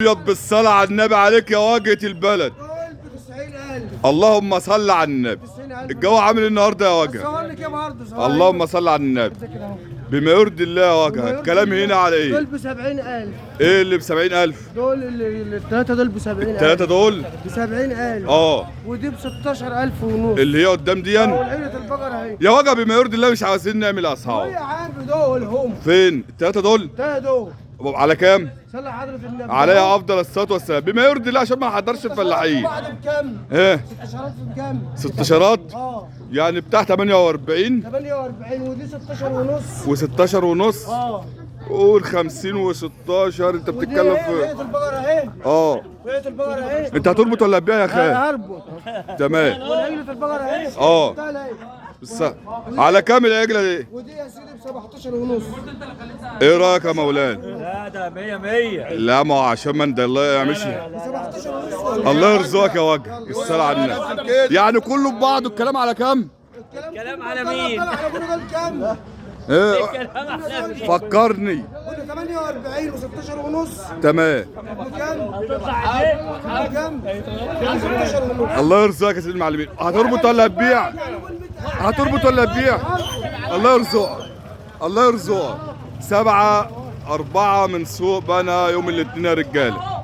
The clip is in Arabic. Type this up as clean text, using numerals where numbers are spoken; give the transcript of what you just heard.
ابيض بالصلاة على النبي عليك يا واجهة البلد. اللهم صل على النبي. الجو عامل ايه النهارده يا واجهة؟ اللهم صل على النبي. بما يرضي الله يا واجهة. الكلام هنا على ايه؟ دول ب 70,000. ايه اللي ب 70,000؟ دول الثلاثة دول ب 70,000. الثلاثة دول؟ ب 70,000. ودي ب 16,000 ونص. اللي هي قدام دي؟ والعيلة البقرة اهي. يا واجهة بما يرضي الله مش عايزين نعمل اسعار. يا عم دول هم. فين؟ الثلاثة دول؟ الثلاثة دول. على كام؟ صلى حضرة النبي. عليها افضل الصلاه والسلام. بما يرضي الله عشان ما حضرش الفلاحين. بعد بكام؟ ايه؟ 6 شهرات بكام؟ 6 شهرات؟ يعني بتاع 48 ودي 16 ونص و16 ونص. قول 50 و16 انت بتتكلم في عيلة البقرة اهي. عيلة البقرة اهي. انت هتربط ولا تبيع يا خال؟ هربط. تمام. وعيلة البقرة اهي. بس على كام العجله دي؟ ودي يا سيدي ب 17 ونص. ايه رايك يا مولانا؟ لا ده 100 100. لا ما هو عشان ما ده الله يعملش. 17 ونص. الله يرزقك يا وجه. الصلاه على النبي. يعني كله ببعضه. الكلام على كام؟ الكلام على مين؟ كام؟ ايه؟ الكلام على مين؟ فكرني. 48 و16 ونص. تمام. كام؟ 16 ونص. الله يرزقك يا سيدي المعلمين. هتربط ولا هتبيع؟ هتربط ولا هتبيع؟ الله يرزقك. الله يرزقك. 7-4 من سوق بنا يوم الاثنين يا رجاله.